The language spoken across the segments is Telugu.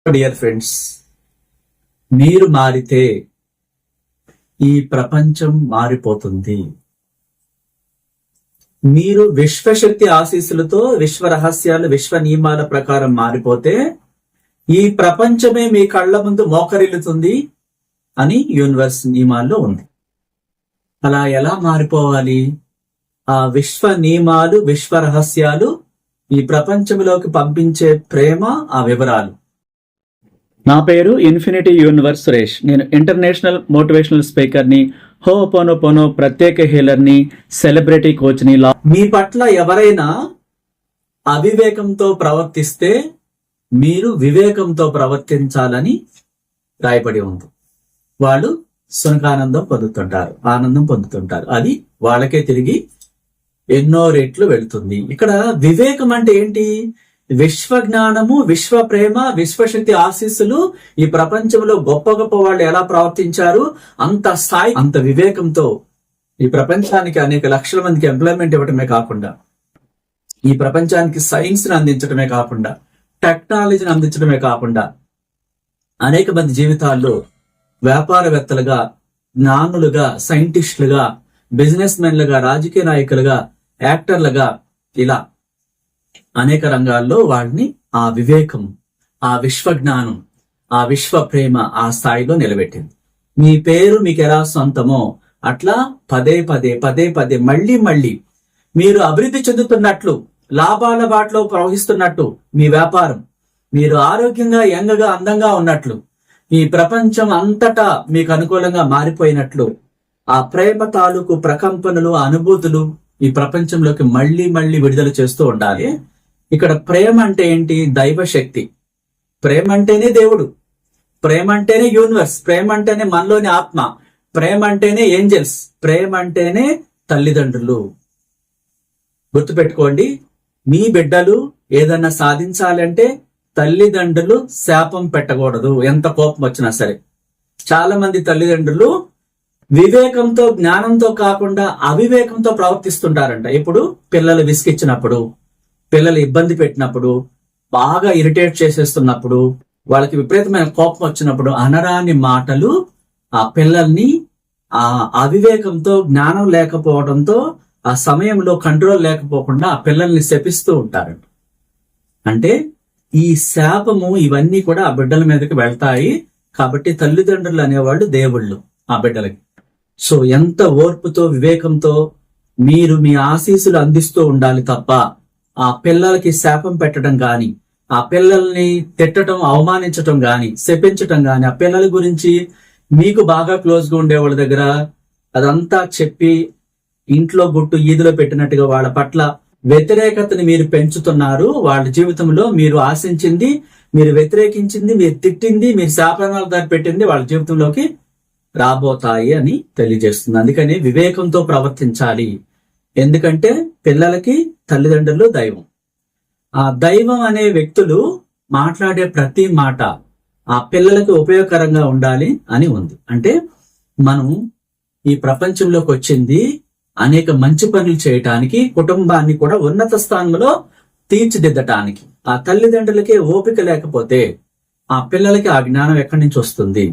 డియర్ ఫ్రెండ్స్, మీరు మారితే ఈ ప్రపంచం మారిపోతుంది. మీరు విశ్వశక్తి ఆశీస్సులతో విశ్వ రహస్యాలు, విశ్వ నియమాల ప్రకారం మారిపోతే ఈ ప్రపంచమే మీ కళ్ళ ముందు మోకరిల్లుతుంది అని యూనివర్స్ నియమాల్లో ఉంది. అలా ఎలా మారిపోవాలి? ఆ విశ్వ నియమాలు, విశ్వ రహస్యాలు ఈ ప్రపంచంలోకి పంపించే ప్రేమ, ఆ వివరాలు. నా పేరు ఇన్ఫినిటీ యూనివర్స్ సురేష్. నేను ఇంటర్నేషనల్ మోటివేషనల్ స్పీకర్ని, హోపోనోపోనో ప్రత్యేక హీలర్ని, సెలబ్రిటీ కోచ్ని. మీ పట్ల ఎవరైనా అవివేకంతో ప్రవర్తిస్తే మీరు వివేకంతో ప్రవర్తించాలని రాయబడి ఉంది. వాళ్ళు సునకానందం పొందుతుంటారు, ఆనందం పొందుతుంటారు. అది వాళ్ళకే తిరిగి ఎన్నో రెట్లు వెళుతుంది. ఇక్కడ వివేకం అంటే ఏంటి? విశ్వ జ్ఞానము, విశ్వ ప్రేమ, విశ్వశక్తి ఆశీస్సులు ఈ ప్రపంచంలో గొప్ప గొప్ప వాళ్ళు ఎలా ప్రవర్తించారు, అంత స్థాయి, అంత వివేకంతో ఈ ప్రపంచానికి అనేక లక్షల మందికి ఎంప్లాయ్మెంట్ ఇవ్వటమే కాకుండా, ఈ ప్రపంచానికి సైన్స్ ని అందించడమే కాకుండా, టెక్నాలజీని అందించడమే కాకుండా, అనేక మంది జీవితాల్లో వ్యాపారవేత్తలుగా, జ్ఞానులుగా, సైంటిస్టులుగా, బిజినెస్ మెన్లుగా, రాజకీయ నాయకులుగా, యాక్టర్లుగా, ఇలా అనేక రంగాల్లో వాళ్ళని ఆ వివేకం, ఆ విశ్వ జ్ఞానం, ఆ విశ్వ ప్రేమ ఆ స్థాయిలో నిలబెట్టింది. మీ పేరు మీకు ఎలా సొంతమో అట్లా పదే పదే పదే పదే మళ్ళీ మళ్ళీ మీరు అభివృద్ధి చెందుతున్నట్లు, లాభాల బాటలో ప్రవహిస్తున్నట్టు మీ వ్యాపారం, మీరు ఆరోగ్యంగా, యంగగా, అందంగా ఉన్నట్లు, ఈ ప్రపంచం అంతటా మీకు అనుకూలంగా మారిపోయినట్లు, ఆ ప్రేమ తాలూకు ప్రకంపనలు, అనుభూతులు ఈ ప్రపంచంలోకి మళ్ళీ మళ్ళీ విడుదల చేస్తూ ఉండాలి. ఇక్కడ ప్రేమ అంటే ఏంటి? దైవశక్తి. ప్రేమ అంటేనే దేవుడు, ప్రేమ అంటేనే యూనివర్స్, ప్రేమ అంటేనే మనలోని ఆత్మ, ప్రేమ అంటేనే ఏంజల్స్, ప్రేమ అంటేనే తల్లిదండ్రులు. గుర్తుపెట్టుకోండి, మీ బిడ్డలు ఏదన్నా సాధించాలంటే తల్లిదండ్రులు శాపం పెట్టకూడదు, ఎంత కోపం వచ్చినా సరే. చాలా మంది తల్లిదండ్రులు వివేకంతో, జ్ఞానంతో కాకుండా అవివేకంతో ప్రవర్తిస్తుంటారంట. ఇప్పుడు పిల్లలు విసిగిచ్చినప్పుడు, పిల్లలు ఇబ్బంది పెట్టినప్పుడు, బాగా ఇరిటేట్ చేసేస్తున్నప్పుడు, వాళ్ళకి విపరీతమైన కోపం వచ్చినప్పుడు అనరాని మాటలు ఆ పిల్లల్ని ఆ అవివేకంతో, జ్ఞానం లేకపోవడంతో, ఆ సమయంలో కంట్రోల్ లేకపోకుండా ఆ పిల్లల్ని శపిస్తూ ఉంటారు. అంటే ఈ శాపము, ఇవన్నీ కూడా ఆ బిడ్డల మీదకి వెళ్తాయి. కాబట్టి తల్లిదండ్రులు అనేవాళ్ళు దేవుళ్ళు ఆ బిడ్డలకి. సో ఎంత ఓర్పుతో, వివేకంతో మీరు మీ ఆశీస్సులు అందిస్తూ ఉండాలి తప్ప ఆ పిల్లలకి శాపం పెట్టడం గాని, ఆ పిల్లల్ని తిట్టడం, అవమానించటం గాని, శపించటం గాని, ఆ పిల్లల గురించి మీకు బాగా క్లోజ్ గా ఉండే వాళ్ళ దగ్గర అదంతా చెప్పి ఇంట్లో గుట్టు ఈదులో పెట్టినట్టుగా వాళ్ళ పట్ల వ్యతిరేకతని మీరు పెంచుతున్నారు. వాళ్ళ జీవితంలో మీరు ఆశించింది, మీరు వ్యతిరేకించింది, మీరు తిట్టింది, మీరు శాపనాలు దారి పెట్టింది వాళ్ళ జీవితంలోకి రాబోతాయి అని తెలియజేస్తుంది. అందుకని వివేకంతో ప్రవర్తించాలి. ఎందుకంటే పిల్లలకి తల్లిదండ్రులు దైవం. ఆ దైవం అనే వ్యక్తులు మాట్లాడే ప్రతి మాట ఆ పిల్లలకి ఉపయోగకరంగా ఉండాలి అని ఉంది. అంటే మనం ఈ ప్రపంచంలోకి వచ్చింది అనేక మంచి పనులు చేయటానికి, కుటుంబాన్ని కూడా ఉన్నత స్థానంలో తీర్చిదిద్దటానికి. ఆ తల్లిదండ్రులకే ఓపిక లేకపోతే ఆ పిల్లలకి ఆ జ్ఞానం ఎక్కడి నుంచి వస్తుంది?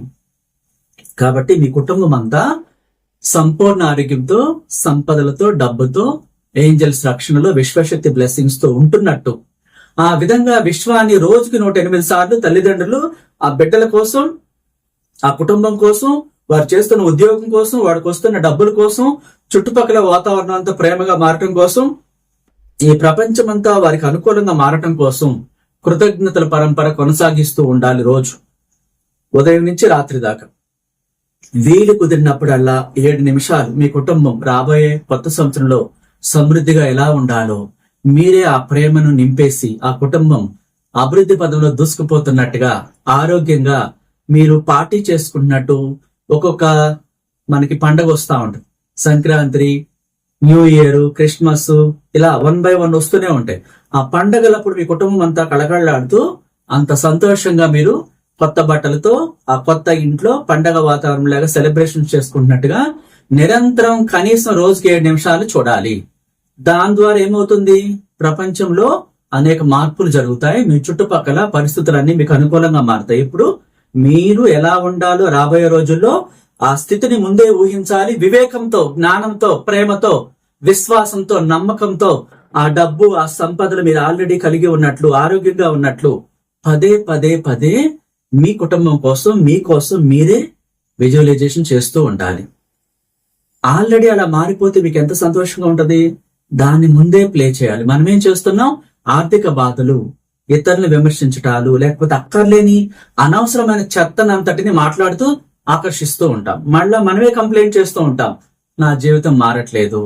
కాబట్టి మీ కుటుంబం అంతా సంపూర్ణ ఆరోగ్యంతో, సంపదలతో, డబ్బుతో, ఏంజల్స్ రక్షణలో, విశ్వశక్తి బ్లెస్సింగ్స్ తో ఉంటున్నట్టు, ఆ విధంగా విశ్వాన్ని రోజుకి 108 సార్లు తల్లిదండ్రులు ఆ బిడ్డల కోసం, ఆ కుటుంబం కోసం, వారు చేస్తున్న ఉద్యోగం కోసం, వాడికి వస్తున్న డబ్బుల కోసం, చుట్టుపక్కల వాతావరణం అంతా ప్రేమగా మారటం కోసం, ఈ ప్రపంచమంతా వారికి అనుకూలంగా మారటం కోసం కృతజ్ఞతల పరంపర కొనసాగిస్తూ ఉండాలి. రోజు ఉదయం నుంచి రాత్రి దాకా వీలు కుదిరినప్పుడల్లా 7 నిమిషాలు మీ కుటుంబం రాబోయే కొత్త సంవత్సరంలో సమృద్ధిగా ఎలా ఉండాలో మీరే ఆ ప్రేమను నింపేసి ఆ కుటుంబం అభివృద్ధి పదంలో దూసుకుపోతున్నట్టుగా, ఆరోగ్యంగా మీరు పార్టీ చేసుకున్నట్టు, ఒక్కొక్క మనకి పండగ వస్తా ఉంటుంది. సంక్రాంతి, న్యూ ఇయర్, క్రిస్మస్, ఇలా 1 by 1 వస్తూనే ఉంటాయి. ఆ పండగలప్పుడు మీ కుటుంబం అంతా కళకళలాడుతూ అంత సంతోషంగా మీరు కొత్త బట్టలతో ఆ కొత్త ఇంట్లో పండగ వాతావరణం లాగా సెలబ్రేషన్ చేసుకుంటున్నట్టుగా నిరంతరం కనీసం రోజుకి 7 నిమిషాలు చూడాలి. దాని ద్వారా ఏమవుతుంది? ప్రపంచంలో అనేక మార్పులు జరుగుతాయి. మీ చుట్టుపక్కల పరిస్థితులన్నీ మీకు అనుకూలంగా మారుతాయి. ఇప్పుడు మీరు ఎలా ఉండాలో రాబోయే రోజుల్లో ఆ స్థితిని ముందే ఊహించాలి. వివేకంతో, జ్ఞానంతో, ప్రేమతో, విశ్వాసంతో, నమ్మకంతో ఆ డబ్బు, ఆ సంపదలు మీరు ఆల్రెడీ కలిగి ఉన్నట్లు, ఆరోగ్యంగా ఉన్నట్లు పదే పదే పదే మీ కుటుంబం కోసం, మీకోసం మీరే విజువలైజేషన్ చేస్తూ ఉండాలి. ఆల్రెడీ అలా మారిపోతే మీకు ఎంత సంతోషంగా ఉంటది. దాన్ని ముందే ప్లే చేయాలి. మనం ఏం చేస్తున్నాం? ఆర్థిక బాధలు, ఇతరులను విమర్శించటాలు, లేకపోతే అక్కర్లేని అనవసరమైన చెత్తనంతటిని మాట్లాడుతూ ఆకర్షిస్తూ ఉంటాం. మళ్ళా మనమే కంప్లైంట్ చేస్తూ ఉంటాం, నా జీవితం మారట్లేదు,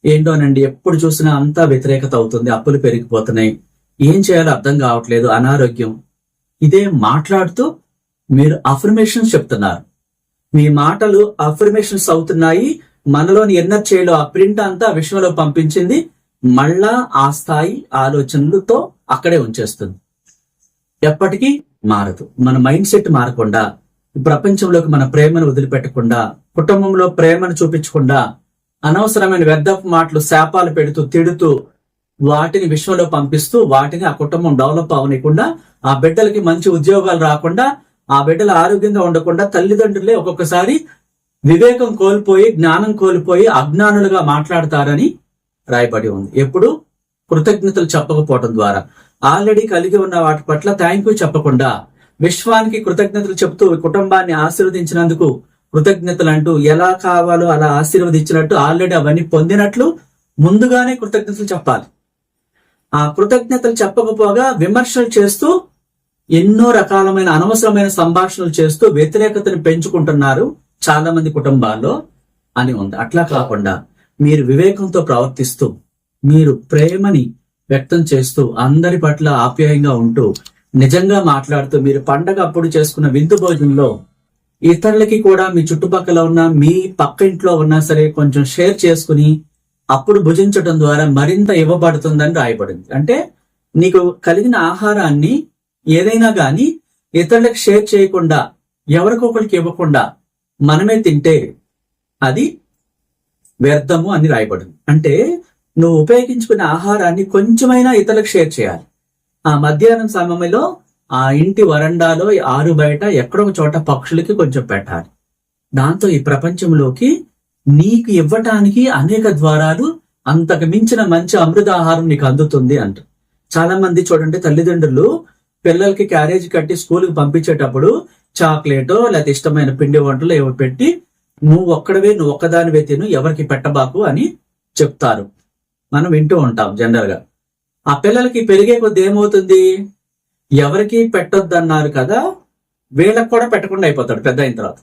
ఏంటోనండి ఎప్పుడు చూసినా అంతా వ్యతిరేకత అవుతుంది, అప్పులు పెరిగిపోతున్నాయి, ఏం చేయాలో అర్థం కావట్లేదు, అనారోగ్యం. ఇదే మాట్లాడుతూ మీరు అఫర్మేషన్స్ చెప్తున్నారు. మీ మాటలు అఫర్మేషన్స్ అవుతున్నాయి. మనలోని ఎన్నర్ చేయలో ఆ ప్రింట్ అంతా విశ్వంలో పంపించింది. మళ్ళా ఆ స్థాయి ఆలోచనలతో అక్కడే ఉంచేస్తుంది. ఎప్పటికీ మారదు. మన మైండ్ సెట్ మారకుండా, ప్రపంచంలోకి మన ప్రేమను వదిలిపెట్టకుండా, కుటుంబంలో ప్రేమను చూపించకుండా, అనవసరమైన వ్యర్థపు మాటలు, శాపాలు పెడుతూ, తిడుతూ, వాటిని విశ్వంలో పంపిస్తూ, వాటిని ఆ కుటుంబం డెవలప్ అవనీయకుండా, ఆ బిడ్డలకి మంచి ఉద్యోగాలు రాకుండా, ఆ బిడ్డలు ఆరోగ్యంగా ఉండకుండా, తల్లిదండ్రులే ఒక్కొక్కసారి వివేకం కోల్పోయి, జ్ఞానం కోల్పోయి అజ్ఞానులుగా మాట్లాడతారని రాయబడి ఉంది. ఎప్పుడు? కృతజ్ఞతలు చెప్పకపోవడం ద్వారా. ఆల్రెడీ కలిగి ఉన్న వాటి పట్ల థ్యాంక్ యూ చెప్పకుండా, విశ్వానికి కృతజ్ఞతలు చెప్తూ కుటుంబాన్ని ఆశీర్వదించినందుకు కృతజ్ఞతలు అంటూ, ఎలా కావాలో అలా ఆశీర్వదించినట్టు, ఆల్రెడీ అవన్నీ పొందినట్లు ముందుగానే కృతజ్ఞతలు చెప్పాలి. ఆ కృతజ్ఞతలు చెప్పకపోగా విమర్శలు చేస్తూ, ఎన్నో రకాలమైన అనవసరమైన సంభాషణలు చేస్తూ వ్యతిరేకతను పెంచుకుంటున్నారు చాలా మంది కుటుంబాల్లో అని ఉంది. అట్లా కాకుండా మీరు వివేకంతో ప్రవర్తిస్తూ, మీరు ప్రేమని వ్యక్తం చేస్తూ, అందరి పట్ల ఆప్యాయంగా ఉంటూ, నిజంగా మాట్లాడుతూ, మీరు పండగ అప్పుడు చేసుకున్న విందు భోజనంలో ఇతరులకి కూడా, మీ చుట్టుపక్కల ఉన్న, మీ పక్క ఇంట్లో ఉన్నా సరే కొంచెం షేర్ చేసుకుని అప్పుడు భుజించడం ద్వారా మరింత ఇవ్వబడుతుందని రాయబడింది. అంటే నీకు కలిగిన ఆహారాన్ని ఏదైనా గాని ఇతరులకు షేర్ చేయకుండా, ఎవరికొకరికి ఇవ్వకుండా మనమే తింటే అది వ్యర్థము అని రాయబడింది. అంటే నువ్వు ఉపయోగించుకునే ఆహారాన్ని కొంచెమైనా ఇతరులకు షేర్ చేయాలి. ఆ మధ్యాహ్నం సమయంలో ఆ ఇంటి వరండాలో, ఆరు బయట ఎక్కడొక చోట పక్షులకి కొంచెం పెట్టాలి. దాంతో ఈ ప్రపంచంలోకి నీకు ఇవ్వటానికి అనేక ద్వారాలు, అంతకు మించిన మంచి అమృతాహారం నీకు అందుతుంది అంట. చాలా మంది చూడండి, తల్లిదండ్రులు పిల్లలకి క్యారేజ్ కట్టి స్కూల్కి పంపించేటప్పుడు చాక్లెటో లేకపోతే ఇష్టమైన పిండి వంటలు ఏవో పెట్టి, నువ్వు ఒక్కదానివే తిను, ఎవరికి పెట్టబాకు అని చెప్తారు. మనం వింటూ ఉంటాం జనరల్ గా. ఆ పిల్లలకి పెరిగే కొద్ది ఏమవుతుంది? ఎవరికి పెట్టొద్దన్నారు కదా, వీళ్ళకి కూడా పెట్టకుండా అయిపోతాడు పెద్ద అయిన తర్వాత.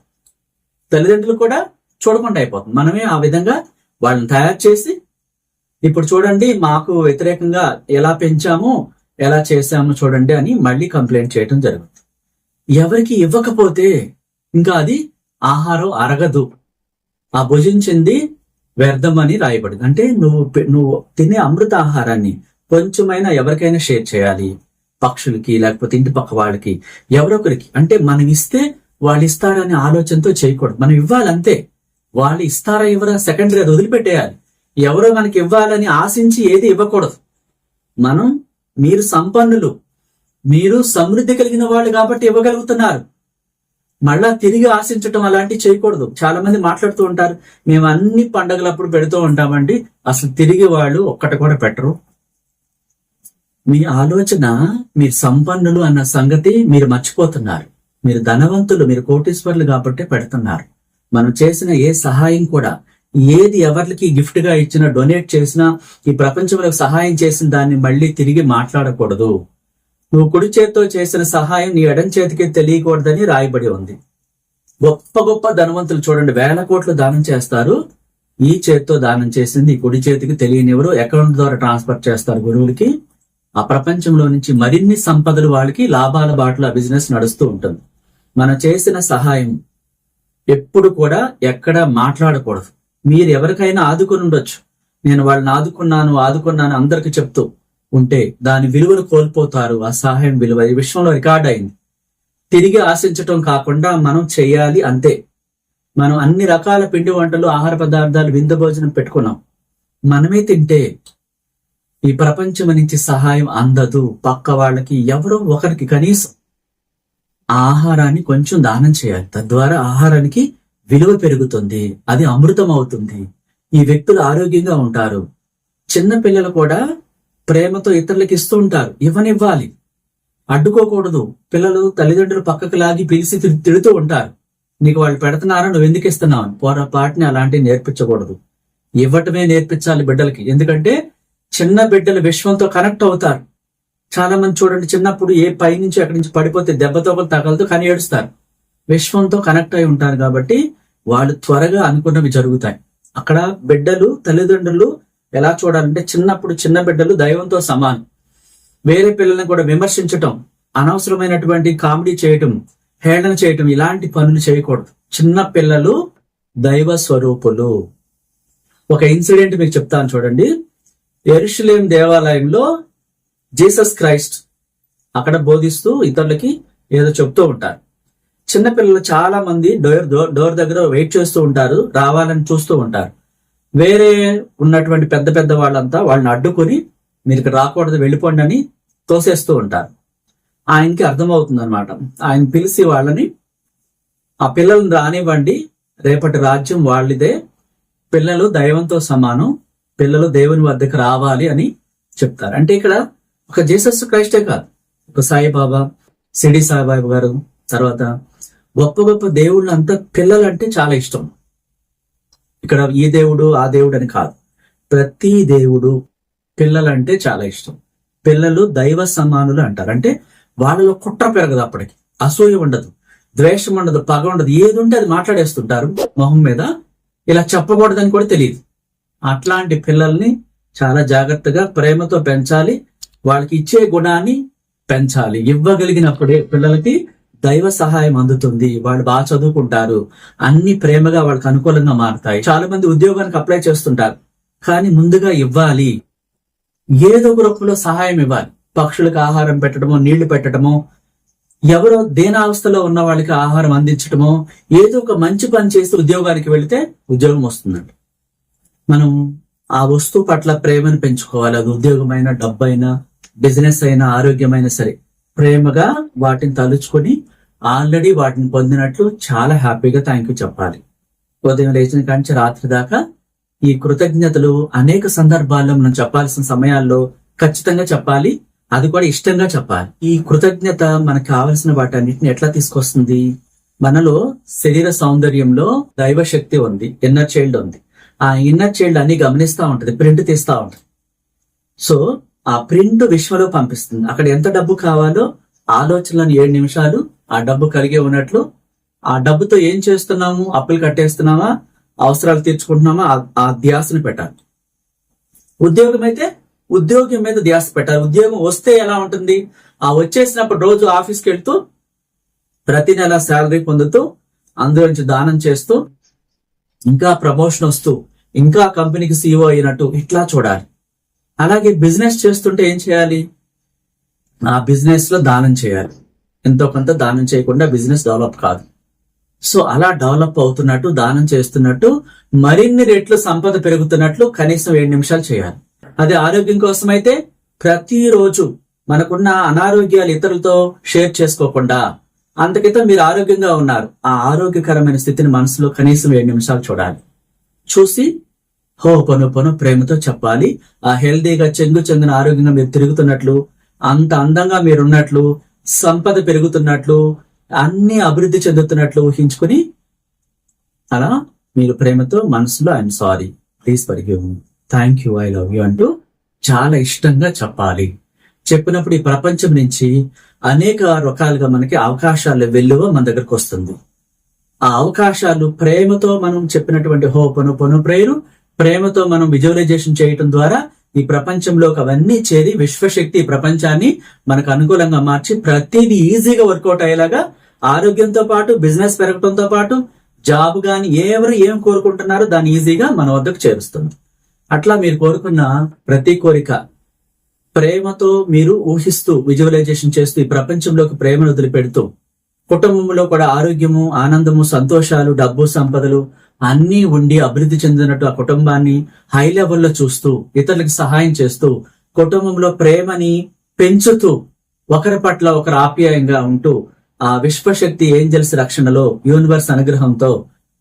తల్లిదండ్రులు కూడా చూడకుండా అయిపోతుంది. మనమే ఆ విధంగా వాళ్ళని తయారు చేసి, ఇప్పుడు చూడండి మాకు వ్యతిరేకంగా ఎలా పెంచాము, ఎలా చేశాము చూడండి అని మళ్ళీ కంప్లైంట్ చేయడం జరుగుతుంది. ఎవరికి ఇవ్వకపోతే ఇంకా అది ఆహారం అరగదు, ఆ భుజించింది వ్యర్థం అని రాయబడింది. అంటే నువ్వు తినే అమృత ఆహారాన్ని కొంచెమైనా ఎవరికైనా షేర్ చేయాలి. పక్షులకి, లేకపోతే ఇంటి పక్క వాళ్ళకి, ఎవరొకరికి. అంటే మనం ఇస్తే వాళ్ళు ఇస్తారనే ఆలోచనతో చేయకూడదు. మనం ఇవ్వాలంతే. వాళ్ళు ఇస్తారా ఇవ్వరా సెకండరీ, అది వదిలిపెట్టేయాలి. ఎవరో మనకి ఇవ్వాలని ఆశించి ఏది ఇవ్వకూడదు. మీరు సంపన్నులు, మీరు సమృద్ధి కలిగిన వాళ్ళు కాబట్టి ఇవ్వగలుగుతున్నారు. మళ్ళా తిరిగి ఆశించటం అలాంటివి చేయకూడదు. చాలా మంది మాట్లాడుతూ ఉంటారు, మేము అన్ని పండగలప్పుడు పెడుతూ ఉంటామండి, అసలు తిరిగి వాళ్ళు ఒక్కటి కూడా పెట్టరు. మీ ఆలోచన, మీరు సంపన్నులు అన్న సంగతి మీరు మర్చిపోతున్నారు. మీరు ధనవంతులు, మీరు కోటీశ్వర్లు కాబట్టి పెడుతున్నారు. మనం చేసిన ఏ సహాయం కూడా, ఏది ఎవరికి గిఫ్ట్ గా ఇచ్చినా, డొనేట్ చేసినా, ఈ ప్రపంచంలో సహాయం చేసిన దాన్ని మళ్ళీ తిరిగి మాట్లాడకూడదు. నువ్వు కుడి చేతితో చేసిన సహాయం నీ ఎడం చేతికి తెలియకూడదని రాయబడి ఉంది. గొప్ప గొప్ప ధనవంతులు చూడండి, 1000 కోట్లు దానం చేస్తారు. ఈ చేతితో దానం చేసింది ఈ కుడి చేతికి తెలియనివ్వరు, అకౌంట్ ద్వారా ట్రాన్స్ఫర్ చేస్తారు గురువులకి. ఆ ప్రపంచంలో నుంచి మరిన్ని సంపదలు వాళ్ళకి, లాభాల బాటలో ఆ బిజినెస్ నడుస్తూ ఉంటుంది. మనం చేసిన సహాయం ఎప్పుడు కూడా ఎక్కడ మాట్లాడకూడదు. మీరు ఎవరికైనా ఆదుకుని ఉండొచ్చు, నేను వాళ్ళని ఆదుకున్నాను అందరికి చెప్తూ ఉంటే దాని విలువను కోల్పోతారు. ఆ సహాయం విలువ ఈ విశ్వంలో రికార్డ్ అయింది. తిరిగి ఆశించటం కాకుండా మనం చెయ్యాలి అంతే. మనం అన్ని రకాల పిండి వంటలు, ఆహార పదార్థాలు, విందు భోజనం పెట్టుకున్నాం, మనమే తింటే ఈ ప్రపంచం నుంచి సహాయం అందదు. పక్క వాళ్ళకి ఎవరో ఒకరికి కనీసం ఆహారాన్ని కొంచెం దానం చేయాలి. తద్వారా ఆహారానికి విలువ పెరుగుతుంది, అది అమృతం అవుతుంది. ఈ వ్యక్తులు ఆరోగ్యంగా ఉంటారు. చిన్న పిల్లలు కూడా ప్రేమతో ఇతరులకు ఇస్తూ ఉంటారు. ఇవ్వనివ్వాలి, అడ్డుకోకూడదు. పిల్లలు తల్లిదండ్రులు పక్కకు లాగి పిలిచి తిడుతూ ఉంటారు, నీకు వాళ్ళు పెడుతున్నారా, నువ్వు ఎందుకు ఇస్తున్నావు అని. పొరపాటుని అలాంటివి నేర్పించకూడదు. ఇవ్వటమే నేర్పించాలి బిడ్డలకి. ఎందుకంటే చిన్న బిడ్డలు విశ్వంతో కనెక్ట్ అవుతారు. చాలా మంది చూడండి, చిన్నప్పుడు ఏ పై నుంచి అక్కడి నుంచి పడిపోతే దెబ్బతో తగలతో కానీ ఏడుస్తారు. విశ్వంతో కనెక్ట్ అయి ఉంటారు కాబట్టి వాళ్ళు త్వరగా అనుకున్నవి జరుగుతాయి. అక్కడ బిడ్డలు తల్లిదండ్రులు ఎలా చూడాలంటే, చిన్నప్పుడు చిన్న బిడ్డలు దైవంతో సమానం. వేరే పిల్లల్ని కూడా విమర్శించటం, అనవసరమైనటువంటి కామెడీ చేయటం, హేళన చేయటం, ఇలాంటి పనులు చేయకూడదు. చిన్న పిల్లలు దైవ స్వరూపులు. ఒక ఇన్సిడెంట్ మీకు చెప్తాను చూడండి. యెరూషలేం దేవాలయంలో జీసస్ క్రైస్ట్ అక్కడ బోధిస్తూ ఇతరులకి ఏదో చెప్తూ ఉంటారు. చిన్నపిల్లలు చాలా మంది డోర్ దగ్గర వెయిట్ చేస్తూ ఉంటారు, రావాలని చూస్తూ ఉంటారు. వేరే ఉన్నటువంటి పెద్ద పెద్ద వాళ్ళంతా వాళ్ళని అడ్డుకొని మీరు ఇక్కడ రాకూడదు, వెళ్ళిపోండి అని తోసేస్తూ ఉంటారు. ఆయనకి అర్థమవుతుంది అనమాట. ఆయన పిలిచి వాళ్ళని, ఆ పిల్లల్ని రానివ్వండి, రేపటి రాజ్యం వాళ్ళదే, పిల్లలు దైవంతో సమానం, పిల్లలు దేవుని వద్దకు రావాలి అని చెప్తారు. అంటే ఇక్కడ ఒక జీసస్ క్రైస్టే కాదు, ఒక సాయిబాబా, సిడి సాయిబాబా గారు, తర్వాత గొప్ప గొప్ప దేవుళ్ళు అంతా పిల్లలంటే చాలా ఇష్టం. ఇక్కడ ఈ దేవుడు ఆ దేవుడు అని కాదు, ప్రతి దేవుడు పిల్లలంటే చాలా ఇష్టం. పిల్లలు దైవ సమానులు అంటారు. అంటే వాళ్ళలో కుట్ర పెరగదు, అప్పటికి అసూయ ఉండదు, ద్వేషం ఉండదు, పగ ఉండదు. ఏది ఉంటే అది మాట్లాడేస్తుంటారు మొహం మీద. ఇలా చెప్పకూడదని కూడా తెలియదు. అట్లాంటి పిల్లల్ని చాలా జాగ్రత్తగా ప్రేమతో పెంచాలి. వాళ్ళకి ఇచ్చే గుణాన్ని పెంచాలి. ఇవ్వగలిగినప్పుడే పిల్లలకి దైవ సహాయం అందుతుంది. వాళ్ళు బాగా చదువుకుంటారు, అన్ని ప్రేమగా వాళ్ళకి అనుకూలంగా మారుతాయి. చాలా మంది ఉద్యోగానికి అప్లై చేస్తుంటారు, కానీ ముందుగా ఇవ్వాలి. ఏదో ఒక రూపంలో సహాయం ఇవ్వాలి. పక్షులకు ఆహారం పెట్టడమో, నీళ్లు పెట్టడమో, ఎవరో దేనావస్థలో ఉన్న వాళ్ళకి ఆహారం అందించడమో, ఏదో ఒక మంచి పని చేసి ఉద్యోగానికి వెళితే ఉద్యోగం వస్తుందండి. మనం ఆ వస్తువు పట్ల ప్రేమను పెంచుకోవాలి. అది ఉద్యోగమైనా, డబ్బైనా, బిజినెస్ అయినా, ఆరోగ్యమైనా సరే, ప్రేమగా వాటిని తలుచుకొని ఆల్రెడీ వాటిని పొందినట్లు చాలా హ్యాపీగా థ్యాంక్ యూ చెప్పాలి. ఉదయం లేచిన కాంచి రాత్రి దాకా ఈ కృతజ్ఞతలు అనేక సందర్భాల్లో మనం చెప్పాల్సిన సమయాల్లో ఖచ్చితంగా చెప్పాలి. అది కూడా ఇష్టంగా చెప్పాలి. ఈ కృతజ్ఞత మనకు కావలసిన వాటన్నిటిని ఎట్లా తీసుకొస్తుంది? మనలో శరీర సౌందర్యంలో దైవ శక్తి ఉంది, ఇన్నర్ చైల్డ్ ఉంది. ఆ ఇన్నర్ చైల్డ్ అన్ని గమనిస్తా ఉంటది, ప్రింట్ తీస్తా ఉంటది. సో ఆ ప్రింట్ విశ్వలో పంపిస్తుంది. అక్కడ ఎంత డబ్బు కావాలో ఆలోచనలను 7 నిమిషాలు ఆ డబ్బు కలిగే ఉన్నట్లు, ఆ డబ్బుతో ఏం చేస్తున్నాము, అప్పులు కట్టేస్తున్నామా, అవసరాలు తీర్చుకుంటున్నామా, ఆ ధ్యాసను పెట్టాలి. ఉద్యోగం అయితే ఉద్యోగం మీద ధ్యాస పెట్టాలి. ఉద్యోగం వస్తే ఎలా ఉంటుంది, ఆ వచ్చేసినప్పుడు రోజు ఆఫీస్కి వెళ్తూ ప్రతి నెల శాలరీ పొందుతూ అందులోంచి దానం చేస్తూ, ఇంకా ప్రమోషన్ వస్తూ, ఇంకా కంపెనీకి CEO అయినట్టు ఇట్లా చూడాలి. అలాగే బిజినెస్ చేస్తుంటే ఏం చేయాలి, ఆ బిజినెస్ లో దానం చేయాలి. ఎంతో కొంత దానం చేయకుండా బిజినెస్ డెవలప్ కాదు. సో అలా డెవలప్ అవుతున్నట్టు, దానం చేస్తున్నట్టు, మరిన్ని రెట్లు సంపద పెరుగుతున్నట్లు కనీసం 7 నిమిషాలు చేయాలి. అదే ఆరోగ్యం కోసం అయితే ప్రతిరోజు మనకున్న అనారోగ్యాలు ఇతరులతో షేర్ చేసుకోకుండా, అంతకితం మీరు ఆరోగ్యంగా ఉన్నారు, ఆ ఆరోగ్యకరమైన స్థితిని మనసులో కనీసం 7 నిమిషాలు చూడాలి. చూసి హోపనొపను ప్రేమతో చెప్పాలి. ఆ హెల్దీగా చెంగున ఆరోగ్యంగా మీరు తిరుగుతున్నట్లు, అంత అందంగా మీరున్నట్లు, సంపద పెరుగుతున్నట్లు, అన్ని అభివృద్ధి చెందుతున్నట్లు ఊహించుకుని అలా మీరు ప్రేమతో మనసులో I'm sorry, please forgive me, thank you, I love you అంటూ చాలా ఇష్టంగా చెప్పాలి. చెప్పినప్పుడు ఈ ప్రపంచం నుంచి అనేక రకాలుగా మనకి అవకాశాలు వెల్లువ మన దగ్గరకు వస్తుంది. ఆ అవకాశాలు ప్రేమతో మనం చెప్పినటువంటి హోపనొపను ప్రేరు, ప్రేమతో మనం విజువలైజేషన్ చేయటం ద్వారా ఈ ప్రపంచంలోకి అవన్నీ చేరి విశ్వశక్తి ప్రపంచాన్ని మనకు అనుకూలంగా మార్చి ప్రతిదీ ఈజీగా వర్కౌట్ అయ్యేలాగా, ఆరోగ్యంతో పాటు బిజినెస్ పెరగటంతో పాటు జాబ్ గాని ఎవరు ఏం కోరుకుంటున్నారో దాన్ని ఈజీగా మన వద్దకు చేరుస్తుంది. అట్లా మీరు కోరుకున్న ప్రతి కోరిక ప్రేమతో మీరు ఊహిస్తూ విజువలైజేషన్ చేస్తూ ఈ ప్రపంచంలోకి ప్రేమను వదిలిపెడుతూ, కుటుంబంలో కూడా ఆరోగ్యము, ఆనందము, సంతోషాలు, డబ్బు, సంపదలు అన్నీ ఉండి అభివృద్ధి చెందినట్టు ఆ కుటుంబాన్ని హై లెవెల్లో చూస్తూ, ఇతరులకు సహాయం చేస్తూ, కుటుంబంలో ప్రేమని పెంచుతూ ఒకరి పట్ల ఒకరు ఆప్యాయంగా ఉంటూ ఆ విశ్వశక్తి ఏంజల్స్ రక్షణలో యూనివర్స్ అనుగ్రహంతో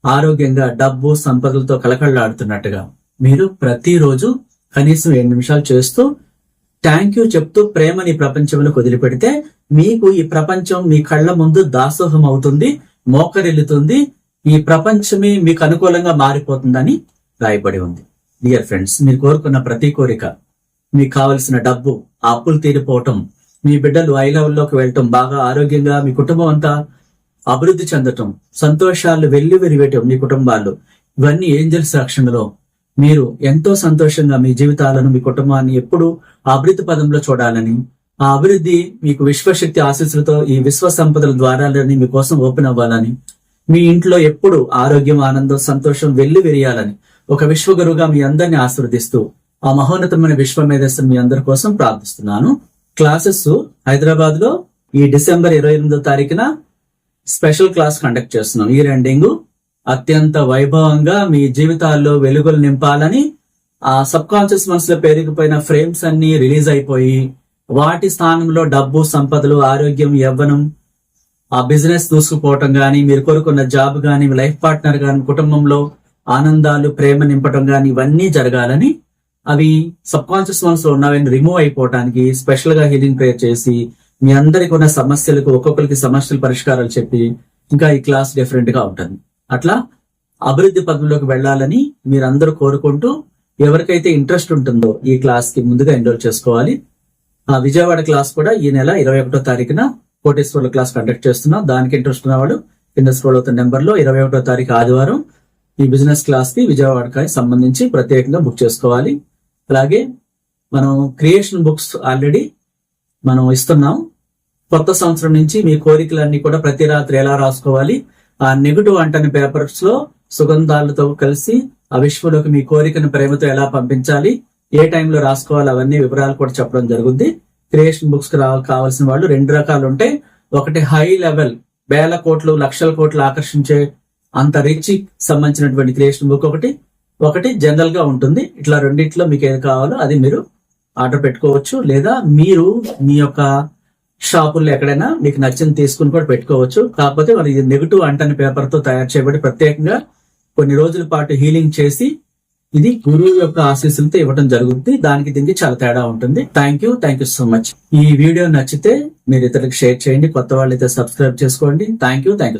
ఆరోగ్యంగా డబ్బు సంపదలతో కలకళ్ళాడుతున్నట్టుగా మీరు ప్రతిరోజు కనీసం 7 నిమిషాలు చేస్తూ థ్యాంక్ యూ చెప్తూ ప్రేమని ప్రపంచంలో వదిలిపెడితే మీకు ఈ ప్రపంచం మీ కళ్ళ ముందు దాసోహం అవుతుంది, మోకరిల్లుతుంది, ఈ ప్రపంచమే మీకు అనుకూలంగా మారిపోతుందని రాయబడి ఉంది. డియర్ ఫ్రెండ్స్, మీరు కోరుకున్న ప్రతి కోరిక, మీకు కావలసిన డబ్బు, ఆ అప్పులు తీరిపోవటం, మీ బిడ్డలు హై లెవెల్లోకి వెళ్ళటం, బాగా ఆరోగ్యంగా మీ కుటుంబం అంతా అభివృద్ధి చెందటం, సంతోషాలు వెల్లివిరివేయటం మీ కుటుంబాల్లో, ఇవన్నీ ఏంజల్స్ రక్షణలో మీరు ఎంతో సంతోషంగా మీ జీవితాలను, మీ కుటుంబాన్ని ఎప్పుడు అభివృద్ధి పదంలో చూడాలని, ఆ అభివృద్ధి మీకు విశ్వశక్తి ఆశీస్సులతో ఈ విశ్వ సంపదల ద్వారాలని మీకోసం ఓపెన్ అవ్వాలని, మీ ఇంట్లో ఎప్పుడు ఆరోగ్యం, ఆనందం, సంతోషం వెల్లి విరియాలని ఒక విశ్వగురువుగా మీ అందరినీ ఆశీర్వదిస్తూ ఆ మహోన్నతమైన విశ్వ మేధస్సును మీ అందరి కోసం ప్రార్థిస్తున్నాను. క్లాసెస్ హైదరాబాద్ లో ఈ డిసెంబర్ 28వ తారీఖున స్పెషల్ క్లాస్ కండక్ట్ చేస్తున్నాం. ఇయర్ ఎండింగ్ అత్యంత వైభవంగా మీ జీవితాల్లో వెలుగులు నింపాలని, ఆ సబ్ కాన్షియస్ మనసులో పేరుకుపోయిన ఫ్రేమ్స్ అన్ని రిలీజ్ అయిపోయి వాటి స్థానంలో డబ్బు, సంపదలు, ఆరోగ్యం, యవ్వనం, ఆ బిజినెస్ దూసుకుపోవటం గానీ, మీరు కోరుకున్న జాబ్ గానీ, లైఫ్ పార్ట్నర్ గానీ, కుటుంబంలో ఆనందాలు, ప్రేమ నింపటం గానీ ఇవన్నీ జరగాలని, అవి సబ్ కాన్షియస్ మనసులో ఉన్నవన్నీ రిమూవ్ అయిపోవటానికి స్పెషల్ గా హీలింగ్ ప్రేయర్ చేసి మీ అందరికి ఉన్న సమస్యలకు ఒక్కొక్కరికి సమస్యల పరిష్కారాలు చెప్పి ఇంకా ఈ క్లాస్ డిఫరెంట్ గా ఉంటుంది. అట్లా అభివృద్ధి పదంలోకి వెళ్లాలని మీరందరూ కోరుకుంటూ, ఎవరికైతే ఇంట్రెస్ట్ ఉంటుందో ఈ క్లాస్ కి ముందుగా ఎన్రోల్ చేసుకోవాలి. ఆ విజయవాడ క్లాస్ కూడా ఈ నెల 21వ తారీఖున కోటేశ్వర్ల క్లాస్ కండక్ట్ చేస్తున్నాం. దానికి ఇంట్రెస్ట్ ఉన్నవాడు కింద స్క్రోల్ అవుతున్న నెంబర్ లో 21వ తారీఖు ఆదివారం ఈ బిజినెస్ క్లాస్ కి విజయవాడకి సంబంధించి ప్రత్యేకంగా బుక్ చేసుకోవాలి. అలాగే మనం క్రియేషన్ బుక్స్ ఆల్రెడీ మనం ఇస్తున్నాం. కొత్త సంవత్సరం నుంచి మీ కోరికలన్నీ కూడా ప్రతి రాత్రి ఎలా రాసుకోవాలి, ఆ నెగటివ్ అంటని పేపర్స్ లో సుగంధాలతో కలిసి ఆ విశ్వలోకి మీ కోరికను ప్రేమతో ఎలా పంపించాలి, ఏ టైంలో రాసుకోవాలి, అవన్నీ వివరాలు కూడా చెప్పడం జరుగుద్ది. క్రియేషన్ బుక్స్ కావాల్సిన వాళ్ళు 2 రకాలు ఉంటాయి. ఒకటి హై లెవెల్, వేల కోట్లు, లక్షల కోట్లు ఆకర్షించే అంత రిచ్ సంబంధించినటువంటి క్రియేషన్ బుక్ ఒకటి జనరల్ గా ఉంటుంది. ఇట్లా రెండిట్లో మీకు ఏది కావాలో అది మీరు ఆర్డర్ పెట్టుకోవచ్చు. లేదా మీరు మీ యొక్క షాపుల్లో ఎక్కడైనా మీకు నచ్చింది తీసుకుని కూడా పెట్టుకోవచ్చు. కాకపోతే వాళ్ళు ఇది నెగటివ్ అంటని పేపర్ తో తయారు చేయబడి ప్రత్యేకంగా కొన్ని రోజుల పాటు హీలింగ్ చేసి ఇది గురువు యొక్క ఆశీస్సులతో ఇవ్వడం జరుగుతుంది. దానికి దీనికి చాలా తేడా ఉంటుంది. Thank you so much. ఈ వీడియో నచ్చితే మీరు ఇతరులకు షేర్ చేయండి. కొత్త వాళ్ళైతే సబ్స్క్రైబ్ చేసుకోండి. Thank you.